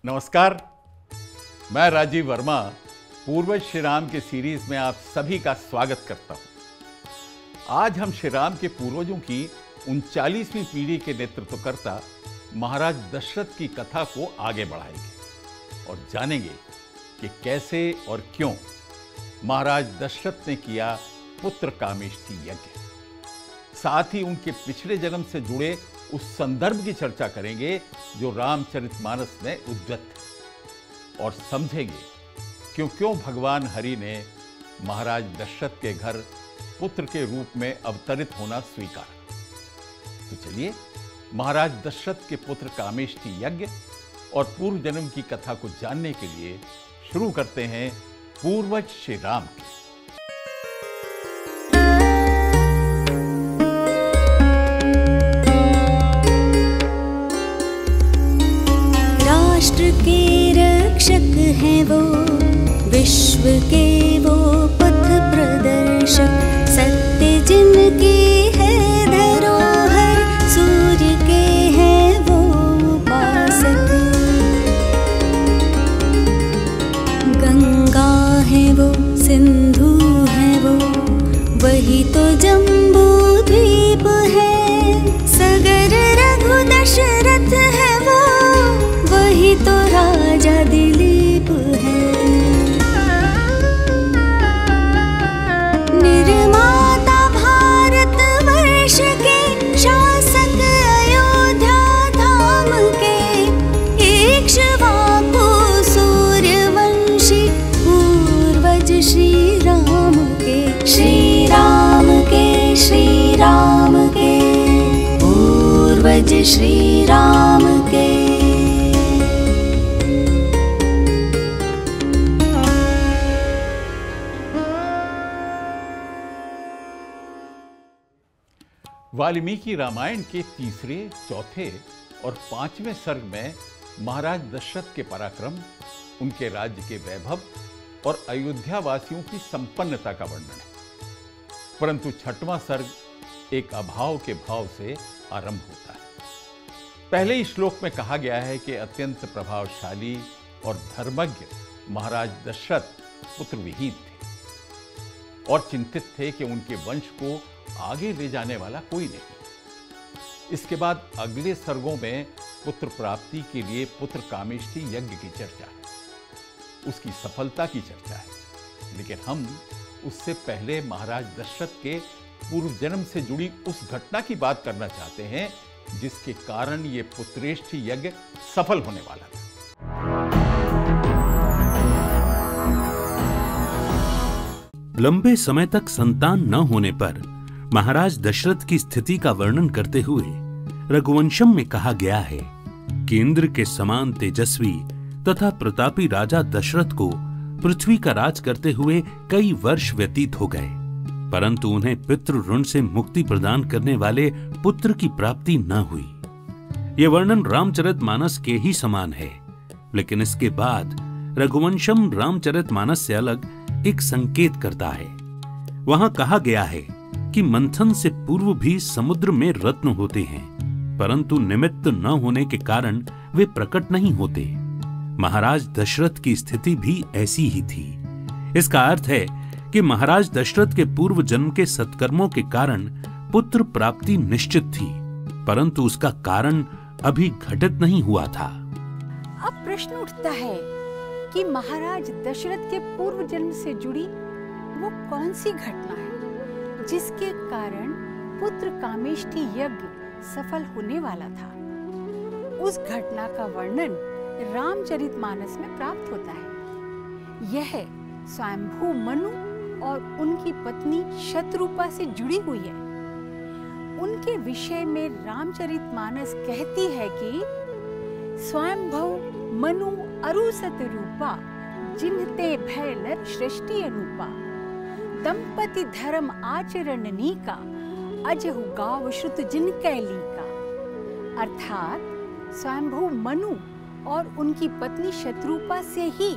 नमस्कार, मैं राजीव वर्मा पूर्वज श्री राम के सीरीज में आप सभी का स्वागत करता हूं। आज हम श्री राम के पूर्वजों की 39वीं पीढ़ी के नेतृत्वकर्ता महाराज दशरथ की कथा को आगे बढ़ाएंगे और जानेंगे कि कैसे और क्यों महाराज दशरथ ने किया पुत्र कामेष्टि यज्ञ। साथ ही उनके पिछले जन्म से जुड़े उस संदर्भ की चर्चा करेंगे जो रामचरितमानस में उद्धृत है और समझेंगे क्यों भगवान हरि ने महाराज दशरथ के घर पुत्र के रूप में अवतरित होना स्वीकारा। तो चलिए महाराज दशरथ के पुत्र कामेष्टि यज्ञ और पूर्व जन्म की कथा को जानने के लिए शुरू करते हैं पूर्वज श्री राम के। राष्ट्र के रक्षक हैं वो, विश्व के वो पथ प्रदर्शक, सत्य जिनके है धरोहर, सूर्य के हैं वो उपासक। गंगा है वो, सिंधु है वो, वही तो जम्बू द्वीप है। सगर रघु दशरथ है वो, वही तो राजा दिलीप है। निर्माता भारत वर्ष के, शासक अयोध्या धाम के, इक्ष्वाकु सूर्यवंशी, पूर्वज श्री राम के। श्री राम के, श्री राम के, पूर्वज श्री राम के। वाल्मीकि रामायण के तीसरे, चौथे और पांचवें सर्ग में महाराज दशरथ के पराक्रम, उनके राज्य के वैभव और अयोध्या वासियों की संपन्नता का वर्णन है। परंतु छठवां सर्ग एक अभाव के भाव से आरंभ होता है। पहले ही श्लोक में कहा गया है कि अत्यंत प्रभावशाली और धर्मज्ञ महाराज दशरथ पुत्र विहीन थे और चिंतित थे कि उनके वंश को आगे ले जाने वाला कोई नहीं। इसके बाद अगले सर्गों में पुत्र प्राप्ति के लिए पुत्र कामेष्टि यज्ञ की चर्चा है, उसकी सफलता की चर्चा है। लेकिन हम उससे पहले महाराज दशरथ के पूर्व जन्म से जुड़ी उस घटना की बात करना चाहते हैं जिसके कारण ये पुत्रेष्टि यज्ञ सफल होने वाला था। लंबे समय तक संतान न होने पर महाराज दशरथ की स्थिति का वर्णन करते हुए रघुवंशम में कहा गया है कि इंद्र के समान तेजस्वी तथा प्रतापी राजा दशरथ को पृथ्वी का राज करते हुए कई वर्ष व्यतीत हो गए, परंतु उन्हें पितृ ऋण से मुक्ति प्रदान करने वाले पुत्र की प्राप्ति न हुई। यह वर्णन रामचरितमानस के ही समान है, लेकिन इसके बाद रघुवंशम रामचरितमानस से अलग एक संकेत करता है। वहां कहा गया है कि मंथन से पूर्व भी समुद्र में रत्न होते हैं, परंतु निमित्त न होने के कारण वे प्रकट नहीं होते। महाराज दशरथ की स्थिति भी ऐसी ही थी। इसका अर्थ है कि महाराज दशरथ के पूर्व जन्म के सत्कर्मों के कारण पुत्र प्राप्ति निश्चित थी, परंतु उसका कारण अभी घटित नहीं हुआ था। अब प्रश्न उठता है कि महाराज दशरथ के पूर्व जन्म से जुड़ी वो कौन सी घटना है जिसके कारण पुत्र कामेष्टि यज्ञ सफल होने वाला था। उस घटना का वर्णन रामचरितमानस में प्राप्त होता है। यह स्वयंभू मनु और उनकी पत्नी शतरूपा से जुड़ी हुई है। उनके विषय में रामचरितमानस कहती है कि स्वयंभव मनु अरुसत रूपा, जिन्हते भय नर सृष्टि अनुपा, दंपति धर्म आचरण नीका, अजहु गाव श्रुत जिन कैलीका। अर्थात स्वयंभू मनु और उनकी पत्नी शतरूपा से ही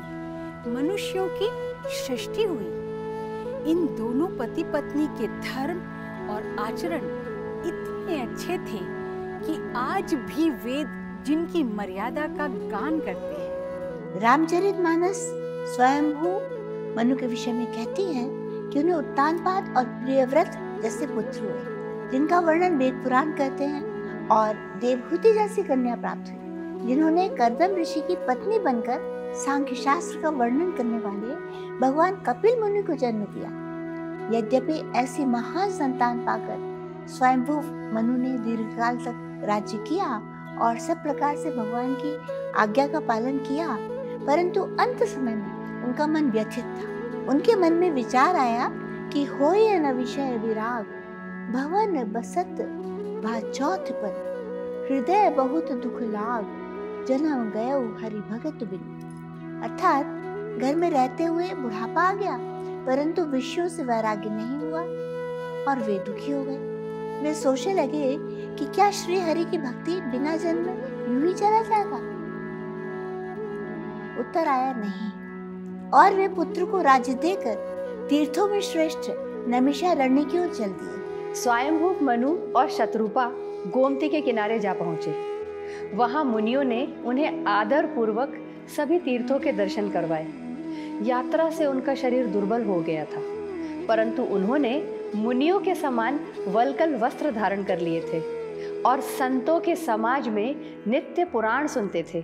मनुष्यों की सृष्टि हुई। इन दोनों पति पत्नी के धर्म और आचरण इतने अच्छे थे कि आज भी वेद जिनकी मर्यादा का गान करते हैं। रामचरितमानस स्वयंभू मनु के विषय में कहती है कि उन्हें उत्तानपाद और प्रियव्रत जैसे पुत्र हुए, जिनका वर्णन वेद पुराण करते हैं, और देवहूति जैसी कन्या प्राप्त हुई, जिन्होंने कर्दम ऋषि की पत्नी बनकर सांख्य शास्त्र का वर्णन करने वाले भगवान कपिल मुनि को जन्म दिया। यद्यपि ऐसी महान संतान पाकर स्वयंभू मनु ने दीर्घकाल तक राज्य किया और सब प्रकार से भगवान की आज्ञा का पालन किया, परंतु अंत समय में उनका मन व्यथित था। उनके मन में विचार आया कि होय न विषय विराग, भवन बसत भाचौथ पर, हृदय बहुत दुख लाग, जन्म गयो हरि भगत बिन। अर्थात घर में रहते हुए बुढ़ापा आ गया, परंतु विषयों से वैराग्य नहीं हुआ और वे दुखी हो गए। वे सोचने लगे कि क्या श्री हरि की भक्ति बिना जन्म यूं ही चला जाएगा? उत्तर आया नहीं, और वे पुत्र को राज्य देकर तीर्थों में श्रेष्ठ नैमिषारण्य की ओर चल दिए। स्वयंभू मनु और शतरूपा गोमती के किनारे जा पहुंचे। वहां मुनियों ने उन्हें आदर पूर्वक सभी तीर्थों के दर्शन करवाए। यात्रा से उनका शरीर दुर्बल हो गया था, परंतु उन्होंने मुनियों के समान वल्कल वस्त्र धारण कर लिए थे और संतों के समाज में नित्य पुराण सुनते थे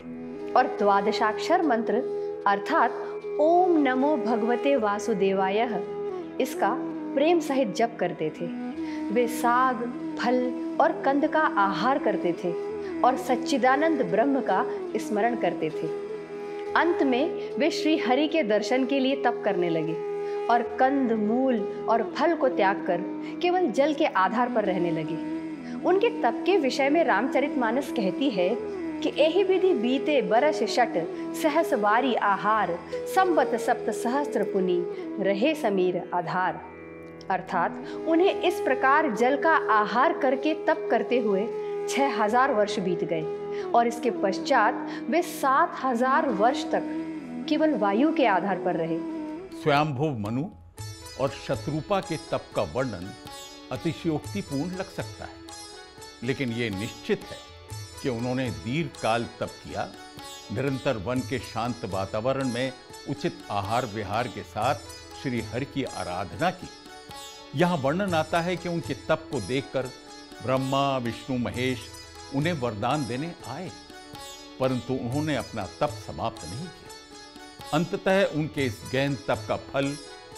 और द्वादशाक्षर मंत्र अर्थात ओम नमो भगवते वासुदेवाय इसका प्रेम सहित जप करते थे। वे साग, फल और कंद का आहार करते थे और सच्चिदानंद ब्रह्म का स्मरण करते थे। अंत में वे श्री हरि के दर्शन के लिए तप करने लगे और कंद, मूल और फल को त्याग कर केवल जल के आधार पर रहने लगे। उनके तप के विषय में रामचरितमानस कहती है कि एहि विधि बीते बरस शट, सहस बारी आहार, संबत सप्त सहस्त्र पुनि, रहे समीर आधार। अर्थात उन्हें इस प्रकार जल का आहार करके तप करते हुए 6000 वर्ष बीत गए और इसके पश्चात वे 7000 वर्ष तक केवल वायु के आधार पर रहे। स्वयंभू मनु और शतरूपा के तप का वर्णन अतिशयोक्तिपूर्ण लग सकता है, लेकिन ये निश्चित है कि उन्होंने दीर्घ काल तप किया, निरंतर वन के शांत वातावरण में उचित आहार विहार के साथ श्री हरि की आराधना की। यहाँ वर्णन आता है कि उनके तप को देखकर ब्रह्मा, विष्णु, महेश उन्हें वरदान देने आए, परंतु उन्होंने अपना तप समाप्त नहीं किया। अंततः उनके इस गहन तप का फल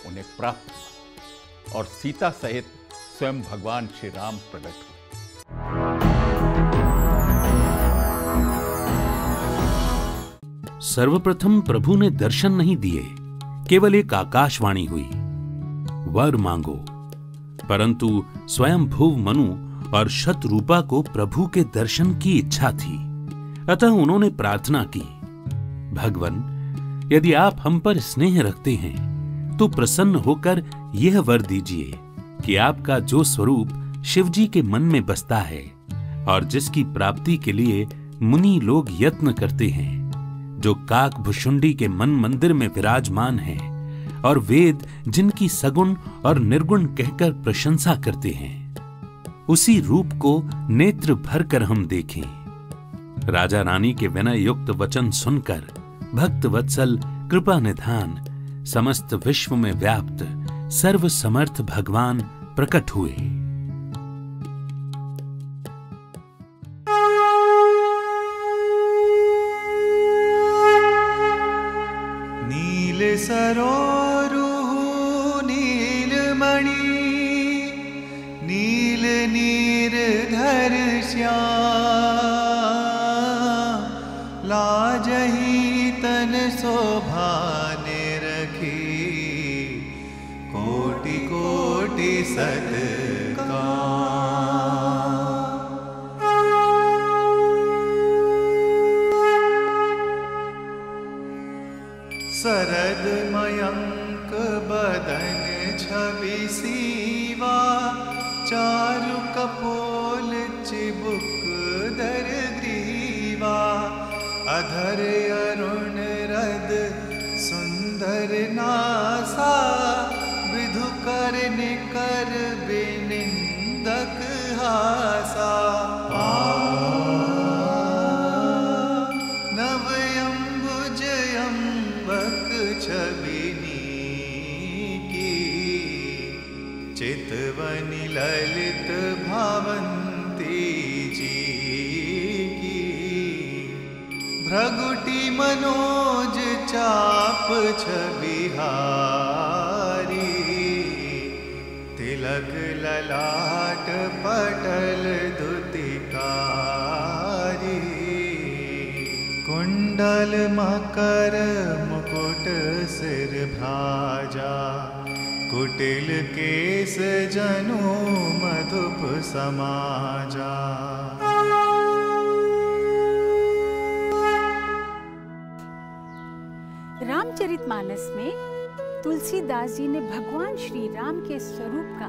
उन्हें प्राप्त हुआ और सीता सहित स्वयं भगवान श्री राम प्रकट हुए। सर्वप्रथम प्रभु ने दर्शन नहीं दिए, केवल एक आकाशवाणी हुई, वर मांगो। परंतु स्वयंभू मनु और शतरूपा को प्रभु के दर्शन की इच्छा थी, अतः उन्होंने प्रार्थना की, भगवन, यदि आप हम पर स्नेह रखते हैं तो प्रसन्न होकर यह वर दीजिए कि आपका जो स्वरूप शिवजी के मन में बसता है और जिसकी प्राप्ति के लिए मुनि लोग यत्न करते हैं, जो काक भुषुंडी के मन मंदिर में विराजमान है और वेद जिनकी सगुण और निर्गुण कहकर प्रशंसा करते हैं, उसी रूप को नेत्र भर कर हम देखें। राजा रानी के विनय युक्त वचन सुनकर भक्त वत्सल कृपा निधान समस्त विश्व में व्याप्त सर्व समर्थ भगवान प्रकट हुए। नील सरोरुह नीलमणि, नील नीरधर श्याम, लाजहि तन शोभाने रखी, कोटि कोटि सत्कार। सरद मयंक बदन छवि सीवा, चारु कपोल चिबुक दर ग्रीवा, अधर अरुण रद सुंदर नासा, विधु कर निकर बिनिंदक हासा। नव अम्बुज ललित भावंती जी की, भ्रगुटी मनोज चाप छबिहारी, तिलक ललाट पटल दुतिकारी, कुंडल मकर मुकुट सिर भ्राजा, कुटिल केस जनु मधुप समाजा। रामचरितमानस में तुलसीदास जी ने भगवान श्री राम के स्वरूप का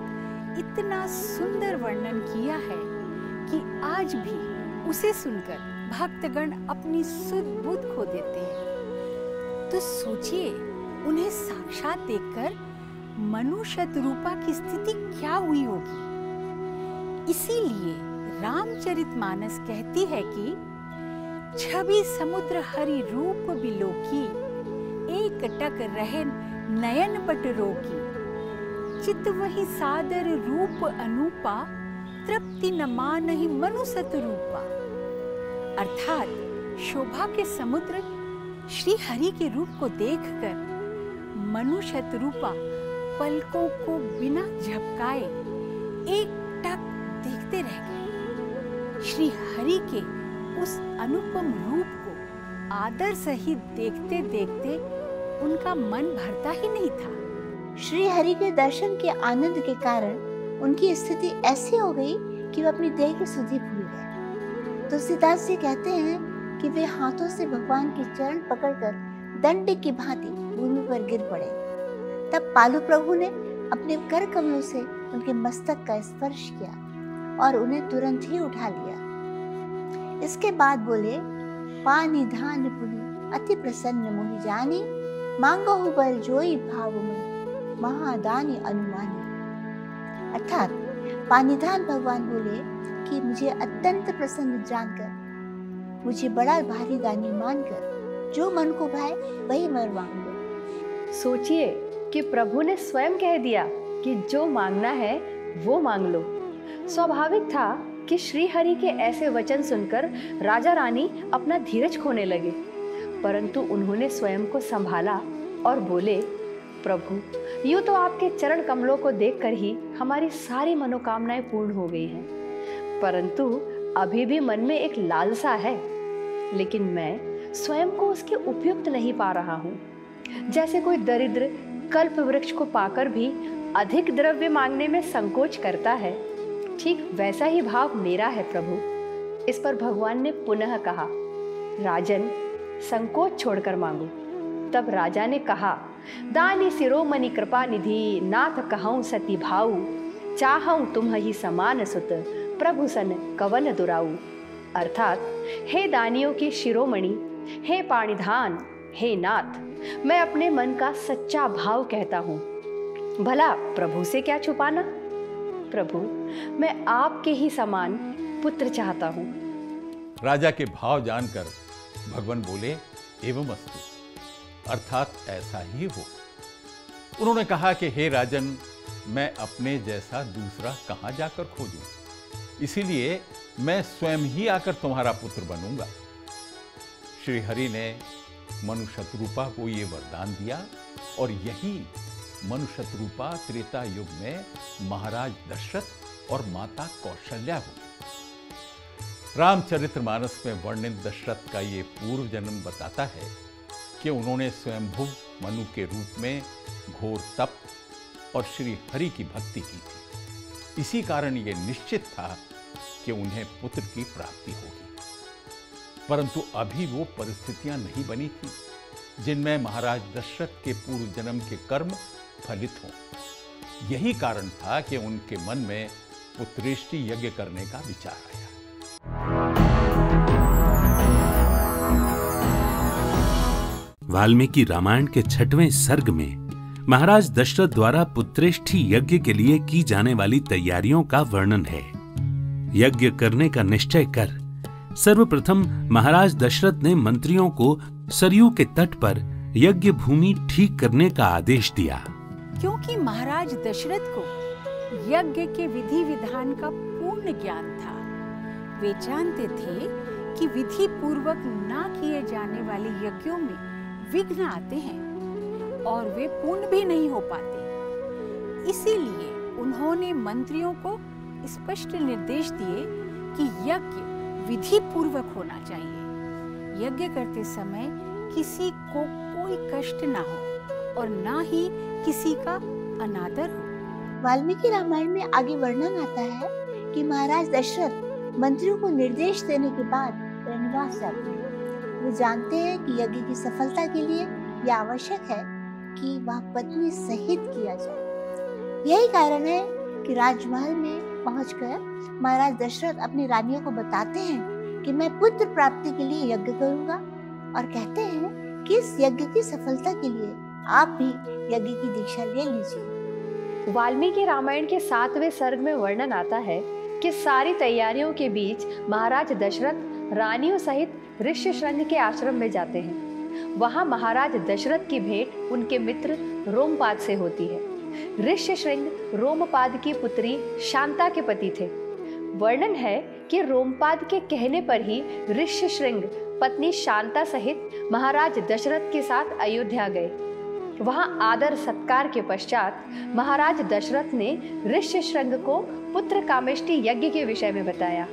इतना सुंदर वर्णन किया है कि आज भी उसे सुनकर भक्तगण अपनी सुध बुध खो देते हैं। तो सोचिए, उन्हें साक्षात देखकर मनु शतरूपा की स्थिति क्या हुई होगी। इसीलिए रामचरितमानस कहती है कि छवि समुद्र हरि रूप बिलोकी, एक टक रहे नयन पट रोकी, चित वही सादर रूप अनूपा, तृप्ति न मानहि मनु शतरूपा। अर्थात शोभा के समुद्र श्री हरि के रूप को देखकर मनु शतरूपा पलकों को बिना झपकाए एक टक देखते रह गए। श्री हरि के उस अनुपम रूप को आदर सहित देखते देखते उनका मन भरता ही नहीं था। श्री हरि के दर्शन के आनंद के कारण उनकी स्थिति ऐसी हो गई कि वे अपनी देह की सुधि भूल गए। तुलसीदास जी कहते हैं कि वे हाथों से भगवान के चरण पकड़कर दंड की भांति भूमि पर गिर पड़े। तब पालु प्रभु ने अपने कर कमलों से उनके मस्तक का स्पर्श किया और उन्हें तुरंत ही उठा लिया। इसके बाद बोले, पानी धान पुनि अति प्रसन्न मोहि जानी, मांगो बर जोई भाव में महादानी अनुमानी। अर्थात पानीधान भगवान बोले कि मुझे अत्यंत प्रसन्न जानकर, मुझे बड़ा भारी दानी मानकर जो मन को भाए वही वर मांग लो। सोचिए कि प्रभु ने स्वयं कह दिया कि जो मांगना है वो मांग लो। स्वाभाविक था कि श्री हरि के ऐसे वचन सुनकर राजा रानी अपना धीरज खोने लगे, परंतु उन्होंने स्वयं को संभाला और बोले, प्रभु, यूँ तो आपके चरण कमलों को देखकर ही हमारी सारी मनोकामनाएं पूर्ण हो गई हैं, परंतु अभी भी मन में एक लालसा है, लेकिन मैं स्वयं को उसके उपयुक्त नहीं पा रहा हूँ। जैसे कोई दरिद्र कल्प वृक्ष को पाकर भी अधिक द्रव्य मांगने में संकोच करता है, ठीक वैसा ही भाव मेरा है प्रभु। इस पर भगवान ने पुनः कहा, राजन, संकोच छोड़कर मांगो। तब राजा ने कहा, दानी शिरोमणि कृपा निधि, नाथ कहूँ सती भाऊ, चाहूँ तुम ही समान सुत, प्रभु सन कवन दुराऊ। अर्थात, हे दानियों के शिरोमणि, हे पाणिधान, हे नाथ, मैं अपने मन का सच्चा भाव कहता हूँ। भला प्रभु से क्या छुपाना? प्रभु, मैं आपके ही समान पुत्र चाहता हूँ। राजा के भाव जानकर भगवान बोले, एवं अस्तु, अर्थात ऐसा ही हो। उन्होंने कहा कि हे राजन, मैं अपने जैसा दूसरा कहाँ जाकर खोजूं, इसीलिए मैं स्वयं ही आकर तुम्हारा पुत्र बनूंगा। श्री हरि ने मनु शतरूपा को ये वरदान दिया और यही मनु शतरूपा त्रेता युग में महाराज दशरथ और माता कौशल्या हुई। रामचरितमानस में वर्णित दशरथ का ये पूर्व जन्म बताता है कि उन्होंने स्वयंभुव मनु के रूप में घोर तप और श्री हरि की भक्ति की थी। इसी कारण ये निश्चित था कि उन्हें पुत्र की प्राप्ति होगी, परंतु अभी वो परिस्थितियां नहीं बनी थी जिनमें महाराज दशरथ के पूर्व जन्म के कर्म फलित हों। यही कारण था कि उनके मन में पुत्रेष्टि यज्ञ करने का विचार आया। वाल्मीकि रामायण के 6वें सर्ग में महाराज दशरथ द्वारा पुत्रेष्टि यज्ञ के लिए की जाने वाली तैयारियों का वर्णन है। यज्ञ करने का निश्चय कर सर्वप्रथम महाराज दशरथ ने मंत्रियों को सरयू के तट पर यज्ञ भूमि ठीक करने का आदेश दिया। क्योंकि महाराज दशरथ को यज्ञ के विधि विधान का पूर्ण ज्ञान था। वे जानते थे कि विधि पूर्वक ना किए जाने वाले यज्ञों में विघ्न आते हैं और वे पूर्ण भी नहीं हो पाते। इसीलिए उन्होंने मंत्रियों को स्पष्ट निर्देश दिए कि यज्ञ विधि पूर्वक होना चाहिए। यज्ञ करते समय किसी को कोई कष्ट ना हो और ना ही किसी का अनादर हो। वाल्मीकि रामायण में आगे वर्णन आता है कि महाराज दशरथ मंत्रियों को निर्देश देने के बाद वनवास जाते हैं। वे जानते हैं कि यज्ञ की सफलता के लिए यह आवश्यक है कि वह पत्नी सहित किया जाए। यही कारण है कि राजमहल में पहुंचकर महाराज दशरथ अपनी रानियों को बताते हैं कि मैं पुत्र प्राप्ति के लिए यज्ञ करूंगा और कहते हैं कि इस यज्ञ की सफलता के लिए आप भी यज्ञ की दीक्षा ले लीजिए। वाल्मीकि रामायण के 7वें सर्ग में वर्णन आता है कि सारी तैयारियों के बीच महाराज दशरथ रानियों सहित ऋष्यशृंग के आश्रम में जाते हैं। वहां महाराज दशरथ की भेंट उनके मित्र रोमपाद से होती है। ऋष्यशृंग रोमपाद की पुत्री शांता के पति थे। वर्णन है कि रोमपाद के कहने पर ही ऋष्यशृंग पत्नी शांता सहित महाराज दशरथ के साथ अयोध्या गए। वहां आदर सत्कार के पश्चात महाराज दशरथ ने ऋष्यशृंग को पुत्र कामेष्टि यज्ञ के विषय में बताया।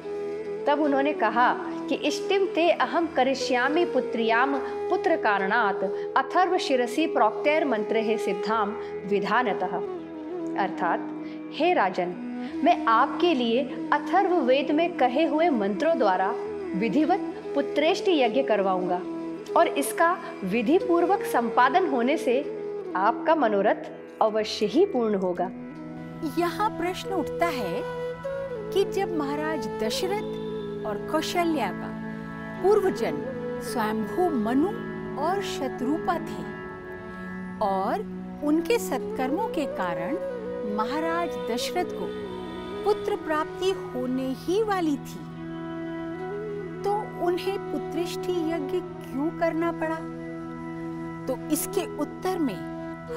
तब उन्होंने कहा कि इष्टिम ते अहम करिष्यामि पुत्र्याम पुत्र कारणात् अथर्व शिरसि प्रोक्तैर मंत्रे सिद्धाम विधानतः। अर्थात हे राजन, मैं आपके लिए अथर्व वेद में कहे हुए मंत्रों द्वारा विधिवत पुत्रेष्टि यज्ञ करवाऊंगा और इसका विधि पूर्वक संपादन होने से आपका मनोरथ अवश्य ही पूर्ण होगा। यहाँ प्रश्न उठता है कि जब महाराज दशरथ और कौशल्या का पूर्व जन्म स्वयंभू मनु और शत्रुपा थे और उनके सत्कर्मों के कारण महाराज दशरथ को पुत्र प्राप्ति होने ही वाली थी, तो उन्हें पुत्रेष्टि यज्ञ क्यों करना पड़ा? तो इसके उत्तर में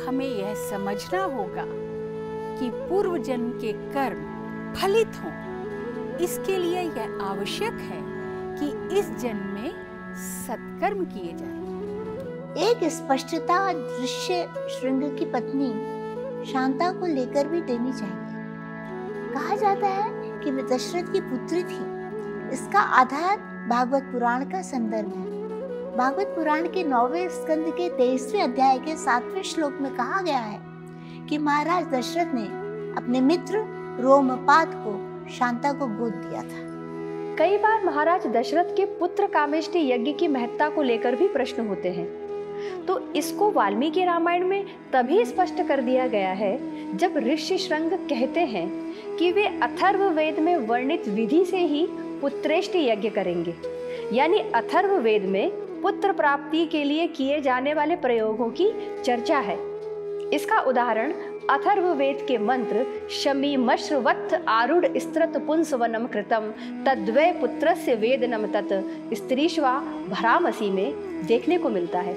हमें यह समझना होगा कि पूर्व जन्म के कर्म फलित हों, इसके लिए यह आवश्यक है कि इस जन्म में सत्कर्म किए जाएं। एक स्पष्टता ऋष्यशृंग की पत्नी शांता को लेकर भी देनी चाहिए। कहा जाता है कि वे दशरथ की पुत्री थी। इसका आधार भागवत पुराण का संदर्भ है। भागवत पुराण के 9वें स्कंद के 23वें अध्याय के 7वें श्लोक में कहा गया है कि महाराज दशरथ ने अपने मित्र रोमपाद को शांता को गोद दिया था। कई बार महाराज दशरथ के पुत्र कामेष्टि यज्ञ की महत्ता को लेकर भी प्रश्न होते हैं, तो इसको वाल्मीकि रामायण में तभी स्पष्ट कर दिया गया है जब ऋष्यशृंग कहते हैं कि वे अथर्व वेद में वर्णित विधि से ही पुत्रेष्टि यज्ञ करेंगे। यानी अथर्व वेद में पुत्र प्राप्ति के लिए किए जाने वाले प्रयोगों की चर्चा है। इसका उदाहरण अथर्व वेद के मंत्र शमीमश्रवत् आरूढ़ स्त्रत पुंसवनम कृतम तद्वै पुत्रस्य वेदनम तत् स्त्रीष्वा भरामसी में देखने को मिलता है,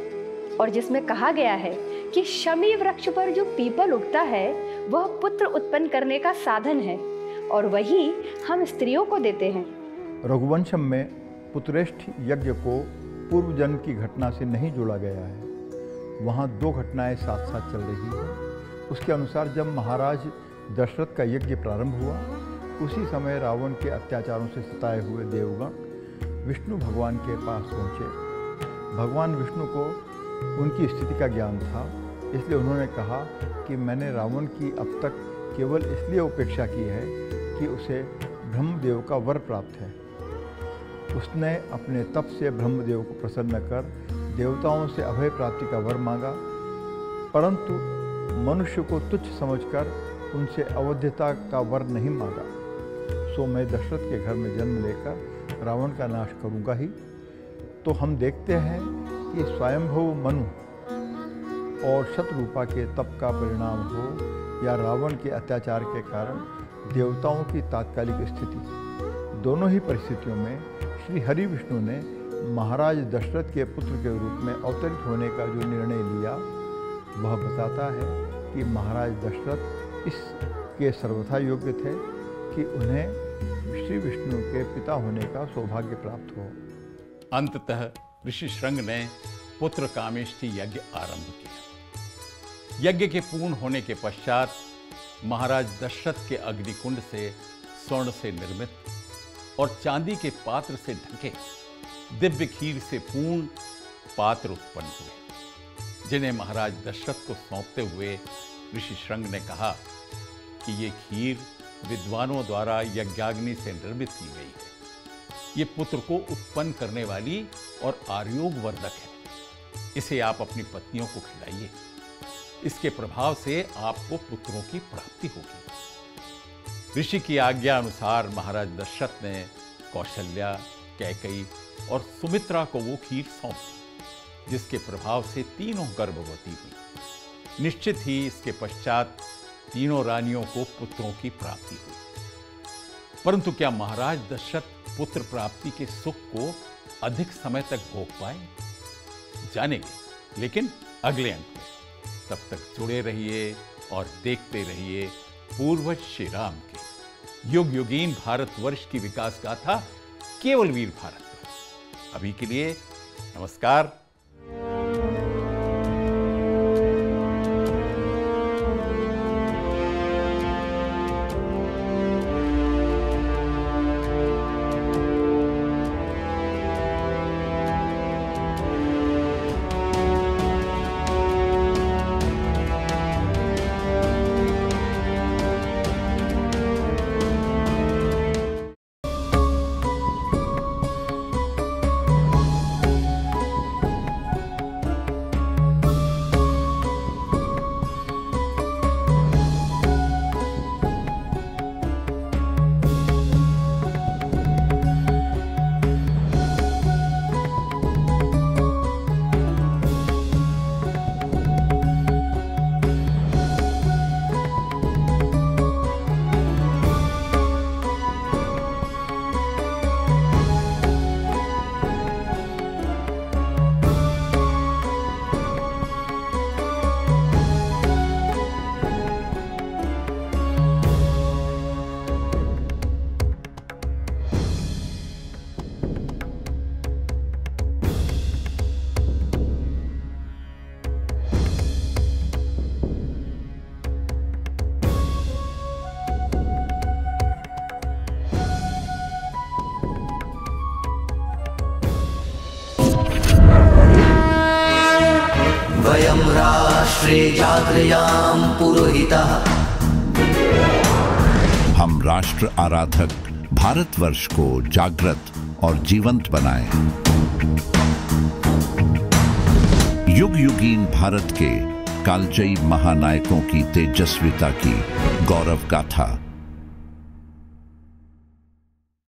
और जिसमें कहा गया है कि शमी वृक्ष पर जो पीपल उगता है वह पुत्र उत्पन्न करने का साधन है और वही हम स्त्रियों को देते हैं। रघुवंशम में पुत्रेष्ठ यज्ञ को पूर्व जन्म की घटना से नहीं जोड़ा गया है। वहाँ 2 घटनाएं साथ साथ चल रही हैं। उसके अनुसार जब महाराज दशरथ का यज्ञ प्रारंभ हुआ, उसी समय रावण के अत्याचारों से सताए हुए देवगण विष्णु भगवान के पास पहुँचे। भगवान विष्णु को उनकी स्थिति का ज्ञान था, इसलिए उन्होंने कहा कि मैंने रावण की अब तक केवल इसलिए उपेक्षा की है कि उसे ब्रह्मदेव का वर प्राप्त है। उसने अपने तप से ब्रह्मदेव को प्रसन्न कर देवताओं से अभय प्राप्ति का वर मांगा, परंतु मनुष्य को तुच्छ समझकर उनसे अवध्यता का वर नहीं मांगा। सो मैं दशरथ के घर में जन्म लेकर रावण का नाश करूंगा ही। तो हम देखते हैं कि स्वयंभू मनु और शत्रुपा के तप का परिणाम हो या रावण के अत्याचार के कारण देवताओं की तात्कालिक स्थिति, दोनों ही परिस्थितियों में श्री हरि विष्णु ने महाराज दशरथ के पुत्र के रूप में अवतरित होने का जो निर्णय लिया, वह बताता है कि महाराज दशरथ इस कि ये सर्वथा योग्य थे कि उन्हें श्री विष्णु के पिता होने का सौभाग्य प्राप्त हो। अंततः ऋषि श्रंग ने पुत्र कामेष्टि यज्ञ आरंभ किया। यज्ञ के पूर्ण होने के पश्चात महाराज दशरथ के अग्निकुंड से स्वर्ण से निर्मित और चांदी के पात्र से ढके दिव्य खीर से पूर्ण पात्र उत्पन्न हुए, जिन्हें महाराज दशरथ को सौंपते हुए ऋषि श्रंग ने कहा कि ये खीर विद्वानों द्वारा यज्ञाग्नि से निर्मित की गई है। ये पुत्र को उत्पन्न करने वाली और आयुर्वर्धक है। इसे आप अपनी पत्नियों को खिलाइए। इसके प्रभाव से आपको पुत्रों की प्राप्ति होगी। ऋषि की आज्ञा अनुसार महाराज दशरथ ने कौशल्या, कैकेयी और सुमित्रा को वो खीर सौंप दी, जिसके प्रभाव से तीनों गर्भवती हुई। निश्चित ही इसके पश्चात तीनों रानियों को पुत्रों की प्राप्ति हुई। परंतु क्या महाराज दशरथ पुत्र प्राप्ति के सुख को अधिक समय तक भोग पाए? जानेंगे, लेकिन अगले अंक में। तब तक जुड़े रहिए और देखते रहिए पूर्वज श्री राम के युग युगीन भारतवर्ष की विकास गाथा केवल वीर भारत पर। अभी के लिए नमस्कार। वयं राष्ट्रे जागृयाम पुरोहितः। हम राष्ट्र आराधक भारतवर्ष को जागृत और जीवंत बनाएं। युग युगीन भारत के कालजयी महानायकों की तेजस्विता की गौरव गाथा